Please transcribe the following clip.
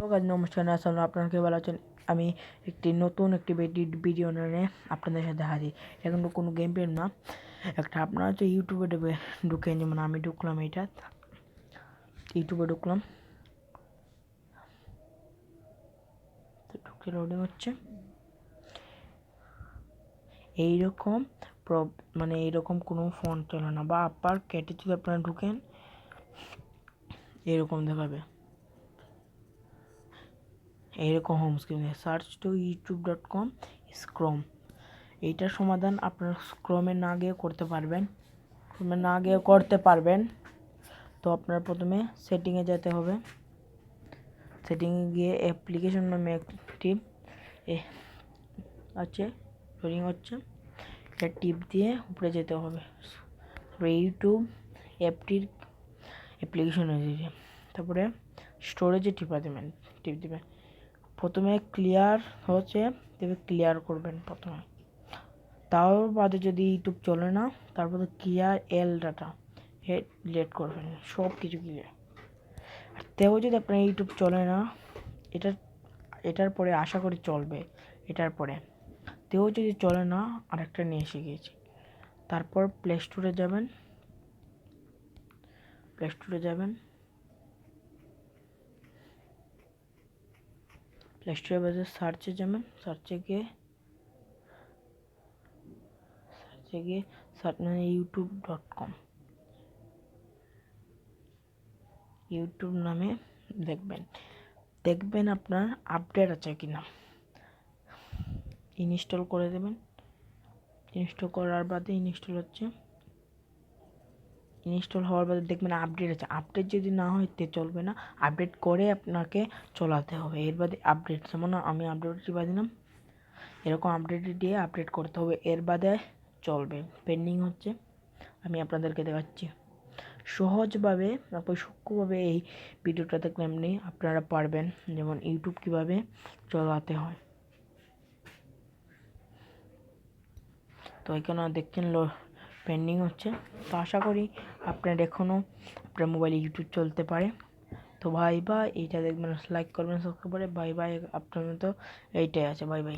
তো গাইস নমস্কার, আসসালামু আপনারা কে ভালো আছেন? আমি নতুন একটি ভিডিও নিয়ে আপনাদের সাথে হাজির। এখন কোনো গেম প্লে না, একটা আপনারা হচ্ছে ইউটিউবে ঢুকে, যেমন আমি ঢুকলাম, এটা ইউটিউবে ঢুকলাম, তো ঢুকে লোডিং হচ্ছে। এইরকম মানে এইরকম কোনো ফোন চলে না, বা আপার কেটে যদি আপনারা ঢুকেন এইরকম দেখাবে, এইরকম হোম স্ক্রিনে সার্চ টু youtube.com স্ক্রম। এইটার সমাধান আপনার ক্রমে না গিয়ে করতে পারবেন। তো আপনার প্রথমে সেটিংয়ে যেতে হবে। সেটিংয়ে গিয়ে অ্যাপ্লিকেশন নামে একটি আছে, লোডিং হচ্ছে, এটা টিপ দিয়ে উপরে যেতে হবে। ইউটিউব অ্যাপটির অ্যাপ্লিকেশন হয়ে, তারপরে স্টোরেজে টিপ দিবেন। প্রথমে ক্লিয়ার হচ্ছে, তবে ক্লিয়ার করবেন প্রথমে। তাও বাদে যদি ইউটিউব চলে না, তারপরে ক্লিয়ার এল ডাটা ডিলিট করবেন, সব কিছু ক্লিয়ার। আর তেও যদি আপনার ইউটিউব চলে না, এটার পরে আশা করি চলবে। এটার পরে তেও যদি চলে না, আরেকটা নিয়ে এসে গিয়েছি। তারপর প্লে স্টোরে যাবেন, প্লে স্টোরে বাজে সার্চে যাবেন। সার্চে গিয়ে সার্চ মানে youtube.com, ইউটিউব নামে দেখবেন আপনার আপডেট আছে কিনা। ইনস্টল করে দেবেন। ইনস্টল করার বাদে ইনস্টল হওয়ার বাদে দেখবেন আপডেট আছে। আপডেট যদি না হয় তে চলবে না, আপডেট করে আপনাকে চলাতে হবে। এর বাদে আপডেট, যেমন আমি আপডেট টিপা দিলাম, এরকম আপডেট দিয়ে আপডেট করতে হবে, এর বাদে চলবে। পেন্ডিং হচ্ছে, আমি আপনাদেরকে দেখাচ্ছি সহজভাবে, সূক্ষ্মভাবে। এই ভিডিওটা দেখলে এমনি আপনারা পারবেন, যেমন ইউটিউব কিভাবে চলাতে হয়। তো এখানে দেখছেন পেন্ডিং হচ্ছে। তো আশা করি আপনার এখনও আপনার মোবাইলে ইউটিউব চলতে পারে। তো ভাই এইটা দেখবেন, লাইক করবেন, সাবস্ক্রাইব করে। বাই বাই, আপনার মতো এইটাই আছে। Bye bye.